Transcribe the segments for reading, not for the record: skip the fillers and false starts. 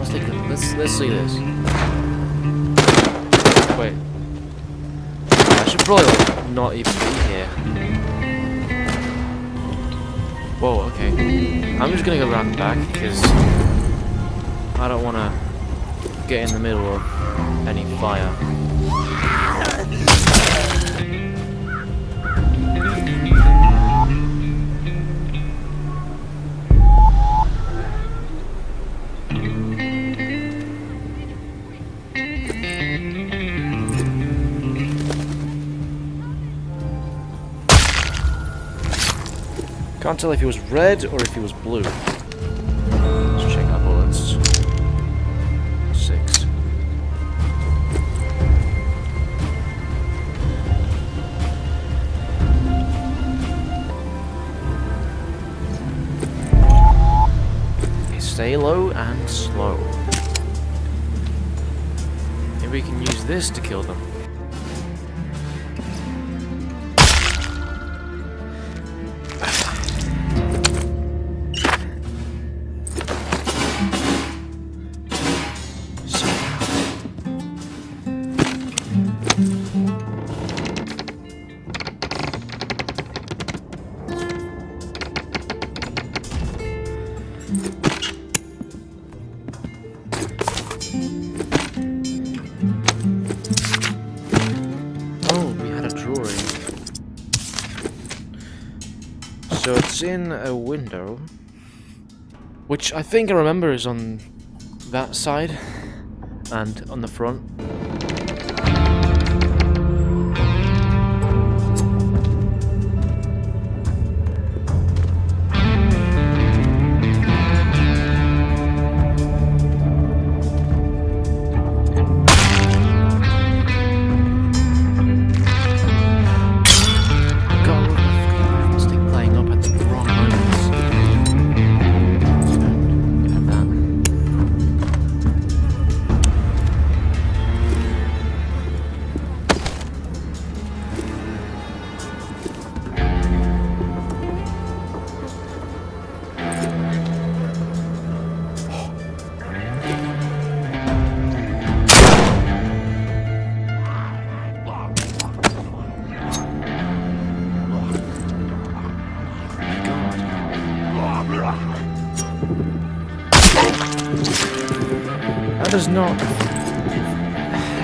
Let's take them. Let's see this. Wait. I should probably like, not even be here. Whoa, okay. I'm just gonna go around the back because I don't wanna get in the middle of any fire. Can't tell if he was red or if he was blue. Let's check our bullets. 6. Okay, stay low and slow. Maybe we can use this to kill them. So it's in a window, which I think I remember is on that side and on the front.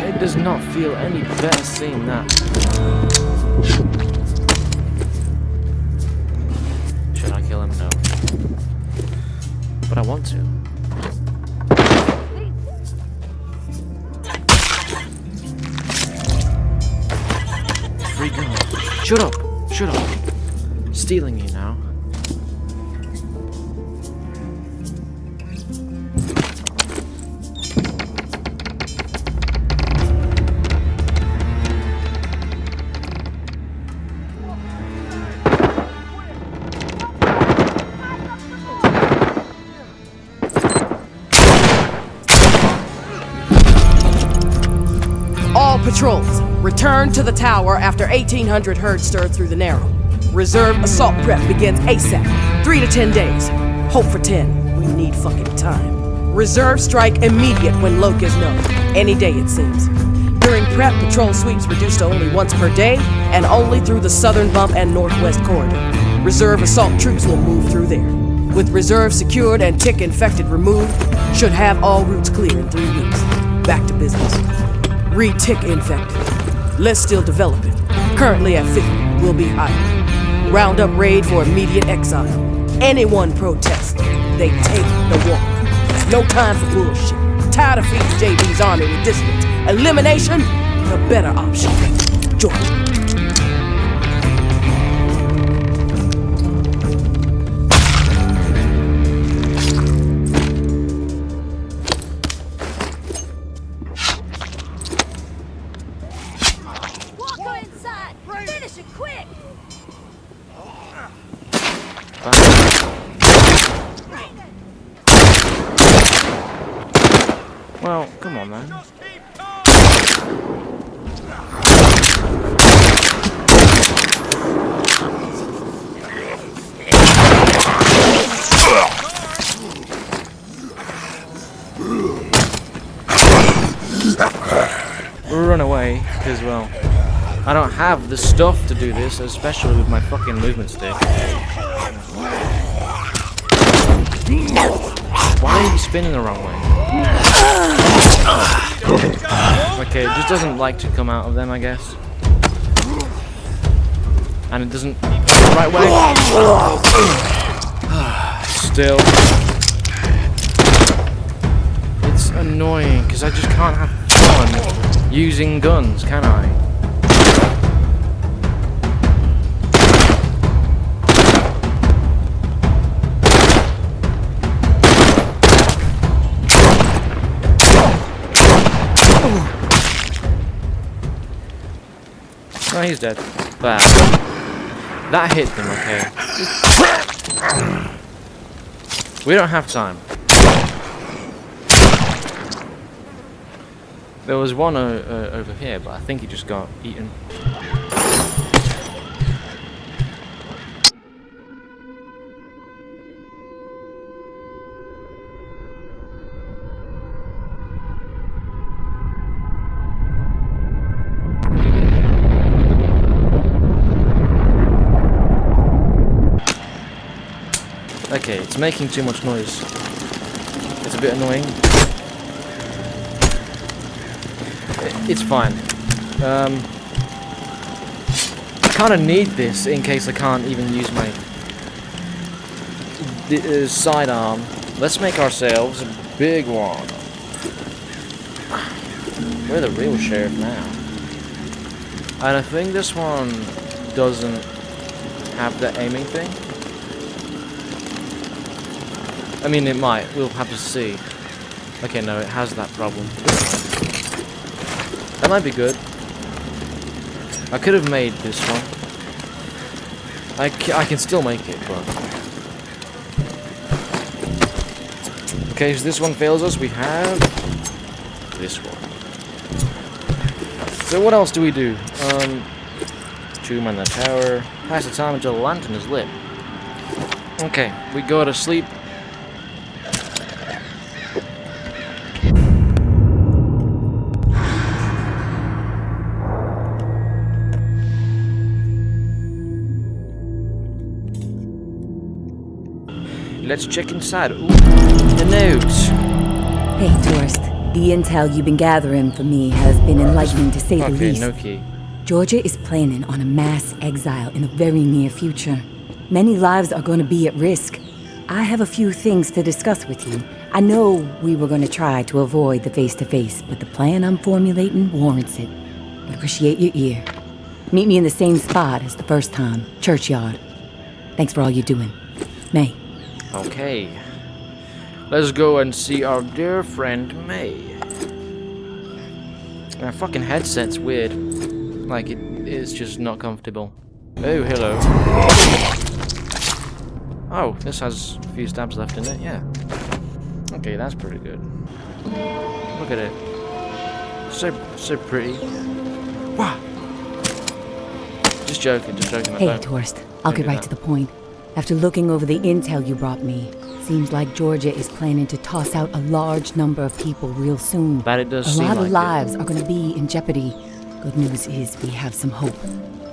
It does not feel any better seeing that. Should I kill him? No. But I want to. Free gun. Shut up! Shut up! Stealing you now. Patrols, return to the tower after 1800 herd stirred through the Narrow. Reserve assault prep begins ASAP. 3 to 10 days. Hope for 10. We need fucking time. Reserve strike immediate when Loke is known. Any day, it seems. During prep, patrol sweeps reduced to only once per day, and only through the southern bump and northwest corridor. Reserve assault troops will move through there. With reserve secured and tick infected removed, should have all routes clear in 3 weeks. Back to business. Re-tick infected. Let's still develop it. Currently at 50, we'll be higher. Round up raid for immediate exile. Anyone protest, they take the walk. No time for bullshit. Tired of feeding JB's army with dissonance. Elimination, the better option. Join me. Well, come on, man. as well. I don't have the stuff to do this, especially with my fucking movement stick. Why are you spinning the wrong way? Okay, it just doesn't like to come out of them, I guess. And it doesn't go the right way. Still. It's annoying, because I just can't have fun using guns, can I? Oh, he's dead. Bad. That hit them, okay. We don't have time. There was one over here, but I think he just got eaten. Okay, it's making too much noise. It's a bit annoying. It's fine. I kind of need this in case I can't even use my sidearm. Let's make ourselves a big one. We're the real sheriff now. And I think this one doesn't have the aiming thing. I mean, it might. We'll have to see. Okay, no, it has that problem. That might be good. I could have made this one. I can still make it, but... Okay, so this one fails us. We have... this one. So what else do we do? Tomb on the tower. Pass the time until the lantern is lit. Okay, we go to sleep. Let's check inside. Ooh, the notes. Hey, tourist. The intel you've been gathering for me has been enlightening, to say the least. No key. Georgia is planning on a mass exile in the very near future. Many lives are going to be at risk. I have a few things to discuss with you. I know we were going to try to avoid the face-to-face, but the plan I'm formulating warrants it. I appreciate your ear. Meet me in the same spot as the first time, Churchyard. Thanks for all you're doing. May. Okay. Let's go and see our dear friend May. Our fucking headset's weird. Like, it is just not comfortable. Oh, hello. Oh, this has a few stabs left in it, yeah. Okay, that's pretty good. Look at it. So pretty. Wow. Just joking. Hey, tourist. I'll get right to the point. After looking over the intel you brought me, seems like Georgia is planning to toss out a large number of people real soon. But it does seem like a lot of lives are going to be in jeopardy. Good news is we have some hope.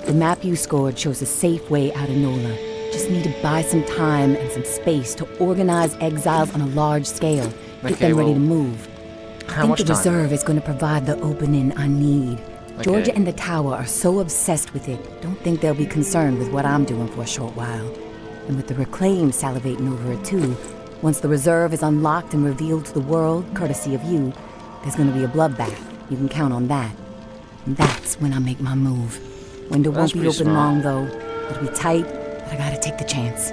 The map you scored shows a safe way out of NOLA. Just need to buy some time and some space to organize exiles on a large scale. Get them ready to move. How much time? The reserve is going to provide the opening I need. Okay. Georgia and the tower are so obsessed with it, don't think they'll be concerned with what I'm doing for a short while. And with the Reclaim salivating over it too, once the reserve is unlocked and revealed to the world, courtesy of you, there's going to be a bloodbath. You can count on that. And that's when I make my move. Window won't be open long, though. It'll be tight, but I gotta take the chance.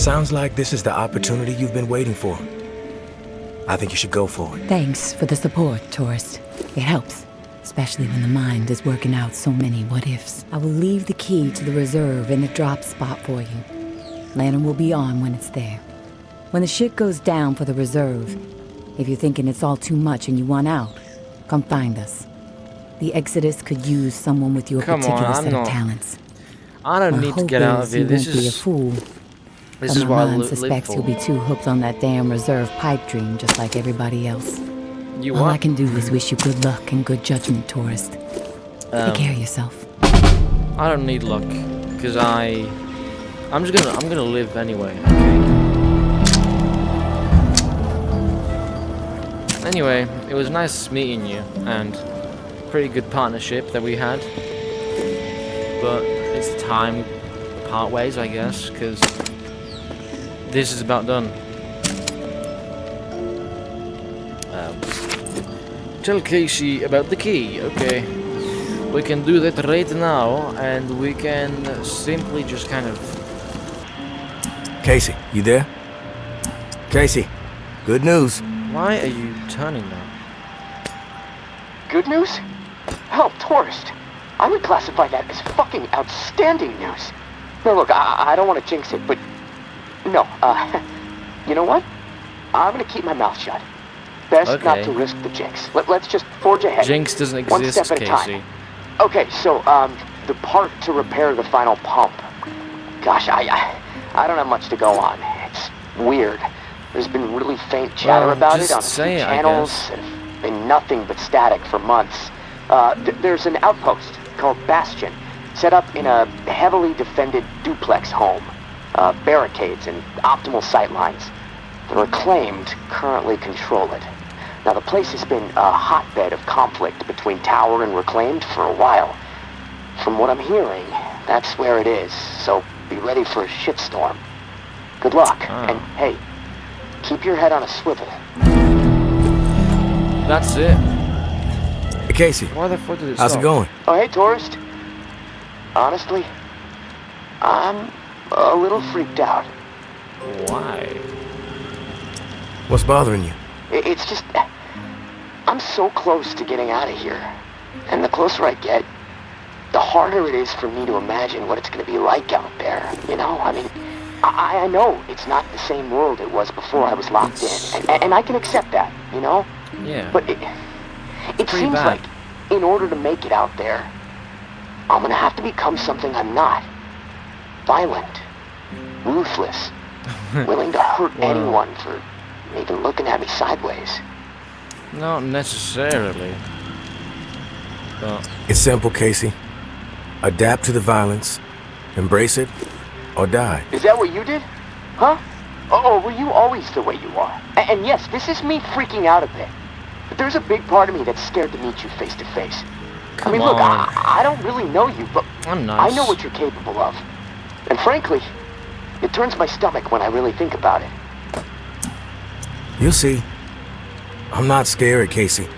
Sounds like this is the opportunity you've been waiting for. I think you should go for it. Thanks for the support, tourist. It helps, especially when the mind is working out so many what-ifs. I will leave the key to the reserve in the drop spot for you. Lantern will be on when it's there. When the shit goes down for the reserve, if you're thinking it's all too much and you want out, come find us. The Exodus could use someone with your particular set of talents. I don't need to get out of here. This is... be a fool. This But is my what I mind live suspects for. he'll be too hooked on that damn reserve pipe dream, just like everybody else. You All I what? can do is wish you good luck and good judgment, tourist. Take care of yourself. I don't need luck, because I'm gonna live anyway, okay? Anyway, it was nice meeting you, and pretty good partnership that we had. But it's time we part ways, I guess, because this is about done. Tell Casey about the key, okay? We can do that right now, and we can simply just kind of... Casey, you there? Casey, good news. Why are you turning that? Good news? Hell, tourist. I would classify that as fucking outstanding news. No, look, I don't want to jinx it, but... No, you know what? I'm gonna keep my mouth shut. Best not to risk the jinx. Let's just forge ahead. Jinx doesn't exist, one step at a Casey. time. Okay, so, the part to repair the final pump. Gosh, I don't have much to go on. It's weird. There's been really faint chatter about it on a few channels. It's been nothing but static for months. There's an outpost called Bastion, set up in a heavily defended duplex home. Barricades and optimal sightlines. The Reclaimed currently control it. Now, the place has been a hotbed of conflict between Tower and Reclaimed for a while. From what I'm hearing, that's where it is, so be ready for a shitstorm. Good luck, and hey, keep your head on a swivel. That's it. Hey, Casey, Why the fuck did it how's stop? it going? Oh, hey, tourist. Honestly, I'm a little freaked out. Why? What's bothering you? It's just... I'm so close to getting out of here. And the closer I get, the harder it is for me to imagine what it's going to be like out there, you know? I mean, I know it's not the same world it was before I was locked in. And I can accept that, you know? Yeah. But it seems bad. like in order to make it out there, I'm going to have to become something I'm not. Violent. Ruthless. Willing to hurt anyone for even looking at me sideways. Not necessarily. But It's simple, Casey. Adapt to the violence, embrace it, or die. Is that what you did? Huh? Or were you always the way you are? And yes, this is me freaking out a bit. But there's a big part of me that's scared to meet you face to face. I mean, look, on. I don't really know you, but I'm nice. I know what you're capable of. And frankly, it turns my stomach when I really think about it. You'll see. I'm not scared, Casey.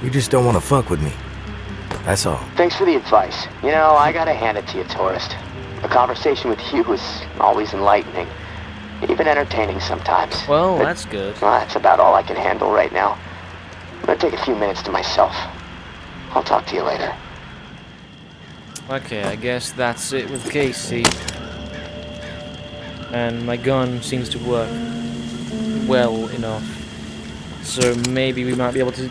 You just don't want to fuck with me. That's all. Thanks for the advice. You know, I gotta hand it to you, tourist. A conversation with you is always enlightening. Even entertaining sometimes. Well, But, that's good. well, that's about all I can handle right now. I'm gonna take a few minutes to myself. I'll talk to you later. Okay, I guess that's it with Casey. And my gun seems to work well enough. So maybe we might be able to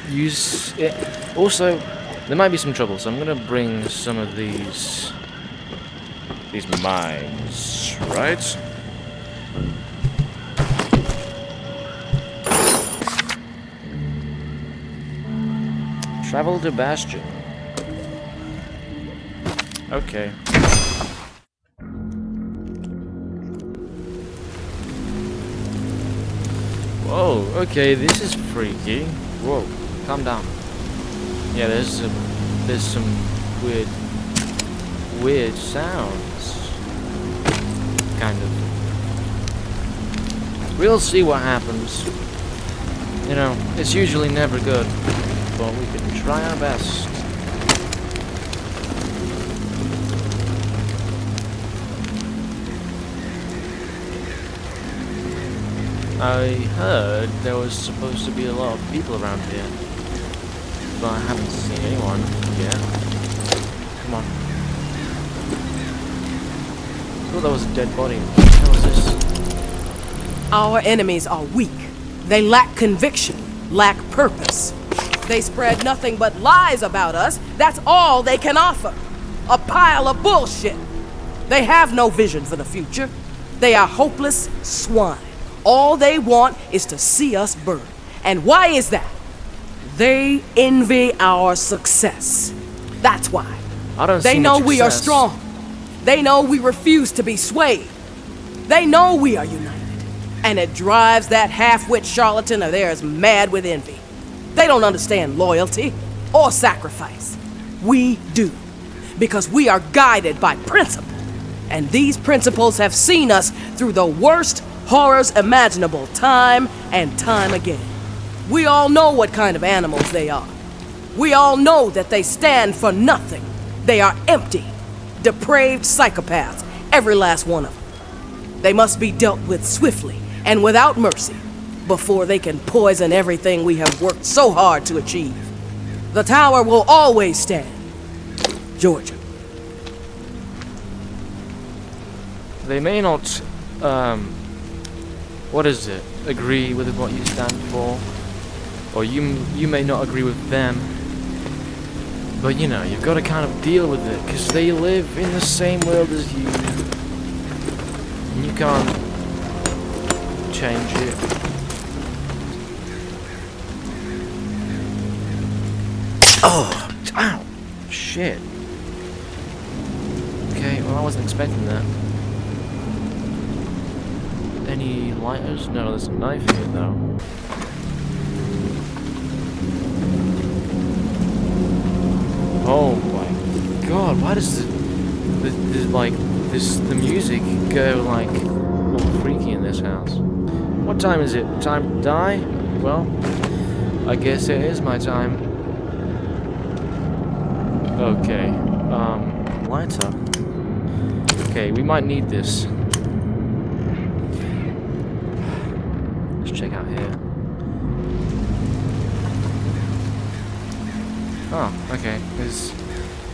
use it. Also, there might be some trouble, so I'm gonna bring some of these mines, right? Travel to Bastion. Okay. Whoa, okay, this is freaky. Whoa, calm down. Yeah, there's some weird sounds. Kind of. We'll see what happens. You know, it's usually never good, but we can try our best. I heard there was supposed to be a lot of people around here, but I haven't seen anyone yet. Come on. I thought that was a dead body. What the hell is this? Our enemies are weak. They lack conviction, lack purpose. They spread nothing but lies about us. That's all they can offer. A pile of bullshit. They have no vision for the future. They are hopeless swine. All they want is to see us burn. And why is that? They envy our success. That's why. I don't see They know much we are success. strong. They know we refuse to be swayed. They know we are united. And it drives that half-wit charlatan of theirs mad with envy. They don't understand loyalty or sacrifice. We do. Because we are guided by principle. And these principles have seen us through the worst horrors imaginable time and time again. We all know what kind of animals they are. We all know that they stand for nothing. They are empty, depraved psychopaths, every last one of them. They must be dealt with swiftly and without mercy before they can poison everything we have worked so hard to achieve. The tower will always stand. Georgia. They may not, what is it? Agree with what you stand for, or you may not agree with them. But you know, you've got to kind of deal with it because they live in the same world as you, and you can't change it. Oh, ow, shit. Okay, well I wasn't expecting that. Any lighters? No, there's a knife here though. Oh my god, why does the music go like all freaky in this house? What time is it? Time to die? Well, I guess it is my time. Okay, lighter. Okay, we might need this. Let's check out here. Oh, okay. There's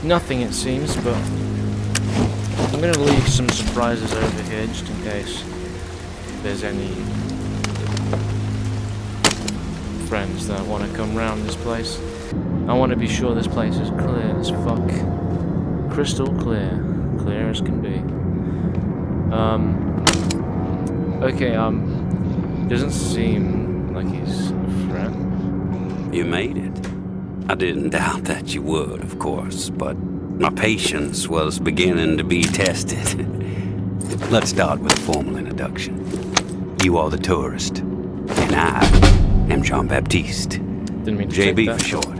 nothing it seems, but I'm gonna leave some surprises over here just in case there's any friends that want to come round this place. I want to be sure this place is clear as fuck. Crystal clear. Clear as can be. Okay, doesn't seem like he's a friend. You made it. I didn't doubt that you would, of course, but my patience was beginning to be tested. Let's start with a formal introduction. You are the tourist, and I am Jean-Baptiste. Didn't mean to JB take that. for short.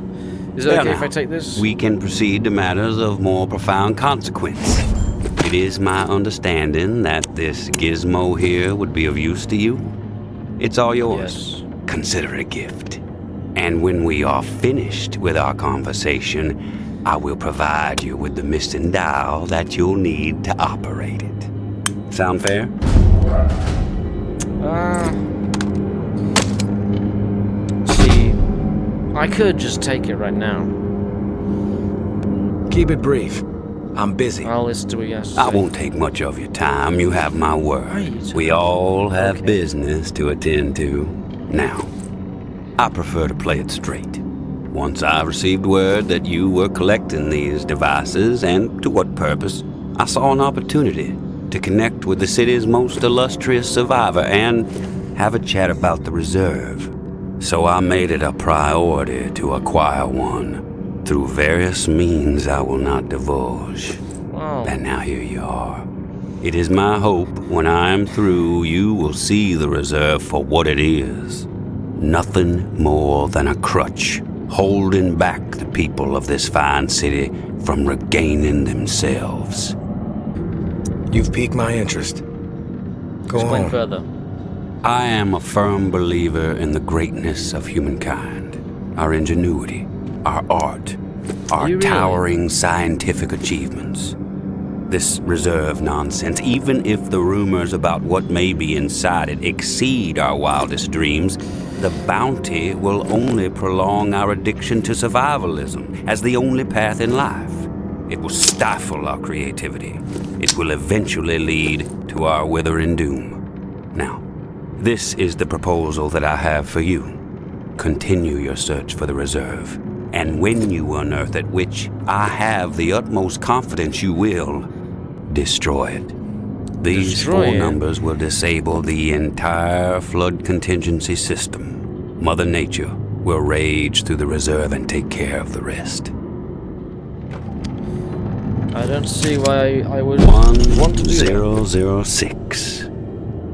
Is it There okay now, if I take this? We can proceed to matters of more profound consequence. It is my understanding that this gizmo here would be of use to you. It's all yours. Yes. Consider it a gift. And when we are finished with our conversation, I will provide you with the missing dial that you'll need to operate it. Sound fair? See, I could just take it right now. Keep it brief. I'm busy. I'll listen to what you have to I say. won't take much of your time. You have my word. Right. We all have Okay. business to attend to. Now, I prefer to play it straight. Once I received word that you were collecting these devices, and to what purpose, I saw an opportunity to connect with the city's most illustrious survivor and have a chat about the reserve. So I made it a priority to acquire one, through various means I will not divulge. Wow. And now here you are. It is my hope when I am through, you will see the reserve for what it is. Nothing more than a crutch, holding back the people of this fine city from regaining themselves. You've piqued my interest. Go Explain on. further. I am a firm believer in the greatness of humankind, our ingenuity, our art, our You really? towering scientific achievements. This reserve nonsense, even if the rumors about what may be inside it exceed our wildest dreams, the bounty will only prolong our addiction to survivalism as the only path in life. It will stifle our creativity. It will eventually lead to our withering doom. Now, this is the proposal that I have for you. Continue your search for the reserve, and when you unearth it, which I have the utmost confidence you will, destroy it. These Destroy four it. numbers will disable the entire flood contingency system. Mother Nature will rage through the reserve and take care of the rest. I don't see why I would want to do that. 1006.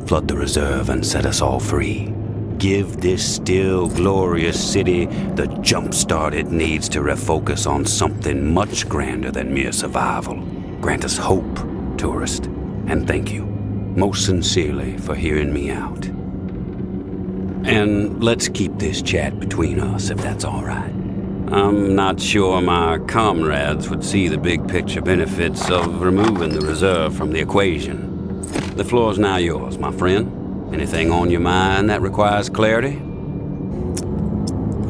Flood the reserve and set us all free. Give this still glorious city the jumpstart it needs to refocus on something much grander than mere survival. Grant us hope, tourist, and thank you, most sincerely, for hearing me out. And let's keep this chat between us, if that's all right. I'm not sure my comrades would see the big picture benefits of removing the reserve from the equation. The floor's now yours, my friend. Anything on your mind that requires clarity?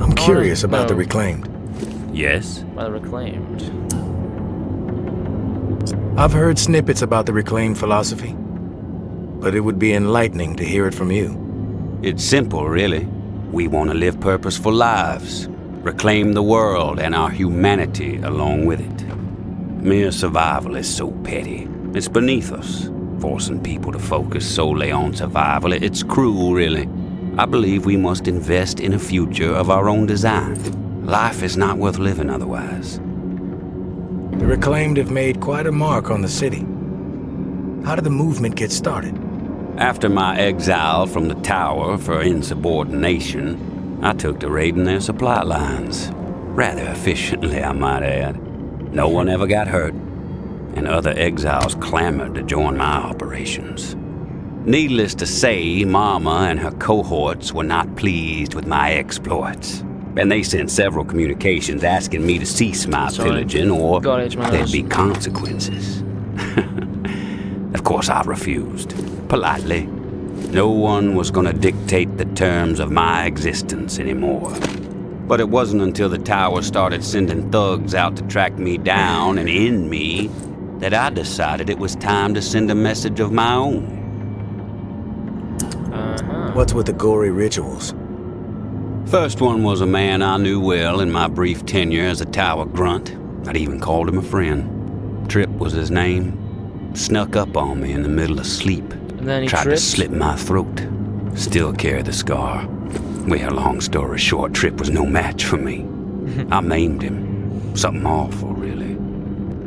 I'm curious about the know. reclaimed. Yes? Well reclaimed. I've heard snippets about the reclaimed philosophy, but it would be enlightening to hear it from you. It's simple, really. We want to live purposeful lives, reclaim the world and our humanity along with it. Mere survival is so petty. It's beneath us. Forcing people to focus solely on survival, it's cruel, really. I believe we must invest in a future of our own design. Life is not worth living otherwise. The reclaimed have made quite a mark on the city. How did the movement get started? After my exile from the tower for insubordination, I took to raiding their supply lines. Rather efficiently, I might add. No one ever got hurt, and other exiles clamored to join my operations. Needless to say, Mama and her cohorts were not pleased with my exploits, and they sent several communications asking me to cease my pillaging or there'd be consequences. Of course, I refused, politely. No one was going to dictate the terms of my existence anymore. But it wasn't until the tower started sending thugs out to track me down and end me that I decided it was time to send a message of my own. What's with the gory rituals? First one was a man I knew well in my brief tenure as a tower grunt. I'd even called him a friend. Trip was his name. Snuck up on me in the middle of sleep. And then he tried tripped? to slit my throat. Still carry the scar. Well, long story short, Trip was no match for me. I maimed him. Something awful, really.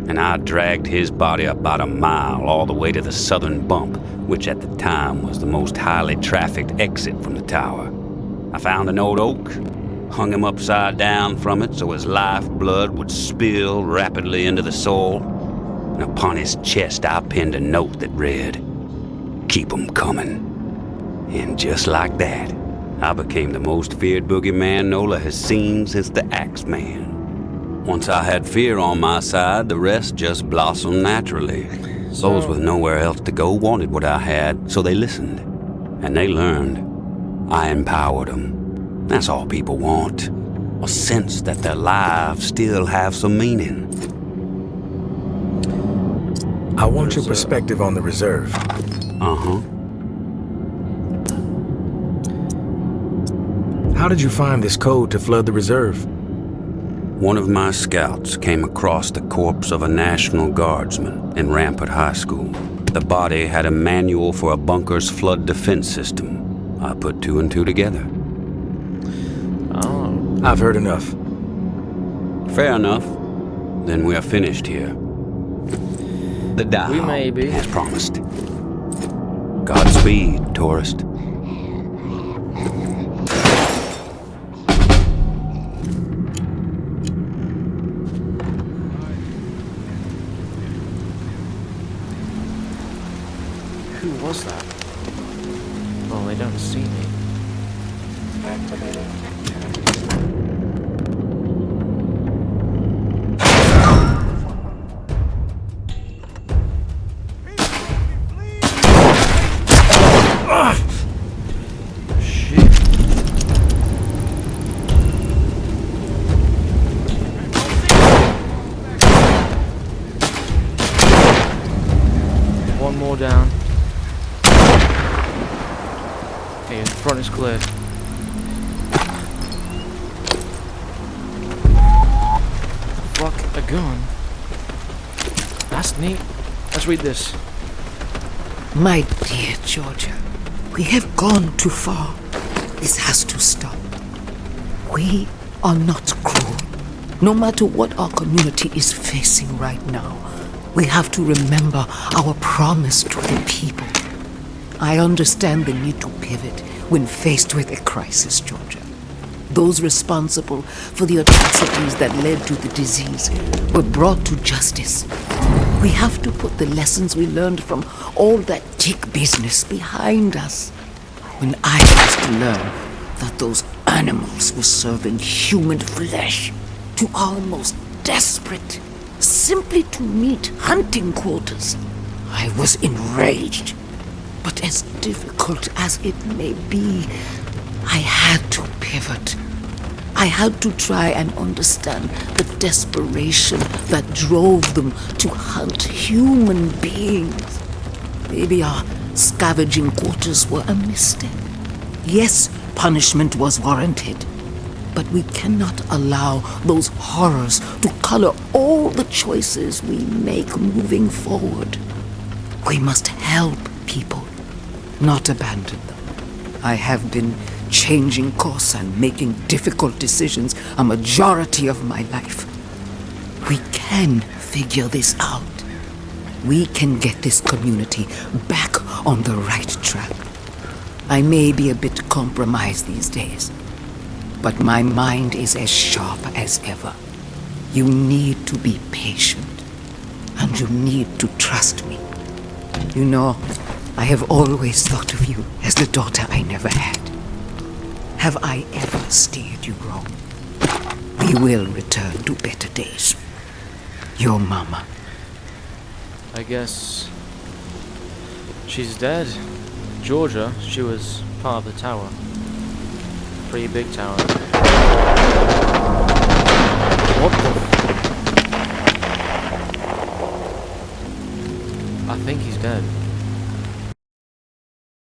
And I dragged his body about a mile all the way to the southern bump, which at the time was the most highly trafficked exit from the tower. I found an old oak, hung him upside down from it so his lifeblood would spill rapidly into the soil, and upon his chest I pinned a note that read, "Keep 'em coming." And just like that, I became the most feared boogeyman Nola has seen since the Axeman. Once I had fear on my side, the rest just blossomed naturally. Those with nowhere else to go wanted what I had, so they listened. And they learned. I empowered them. That's all people want. A sense that their lives still have some meaning. I want your perspective on the reserve. Uh-huh. How did you find this code to flood the reserve? One of my scouts came across the corpse of a National Guardsman in Rampart High School. The body had a manual for a bunker's flood defense system. I put two and two together. Oh. I've heard enough. Fair enough. Then we are finished here. The dial, We may be. as promised. Godspeed, tourist. Who was that? Oh, they don't see me. Shit. One more down. Okay, the front is clear. Fuck, a gun. That's neat. Let's read this. My dear Georgia, we have gone too far. This has to stop. We are not cruel. No matter what our community is facing right now, we have to remember our promise to the people. I understand the need to pivot when faced with a crisis, Georgia. Those responsible for the atrocities that led to the disease were brought to justice. We have to put the lessons we learned from all that tick business behind us. When I was to learn that those animals were serving human flesh to our most desperate, simply to meet hunting quotas, I was enraged. But as difficult as it may be, I had to pivot. I had to try and understand the desperation that drove them to hunt human beings. Maybe our scavenging quarters were a mistake. Yes, punishment was warranted, but we cannot allow those horrors to color all the choices we make moving forward. We must help people, not abandon them. I have been changing course and making difficult decisions a majority of my life. We can figure this out. We can get this community back on the right track. I may be a bit compromised these days, but my mind is as sharp as ever. You need to be patient, and you need to trust me. You know, I have always thought of you as the daughter I never had. Have I ever steered you wrong? We will return to better days. Your mama. I guess she's dead. Georgia, she was part of the tower. Pretty big tower. What the? I think he's dead.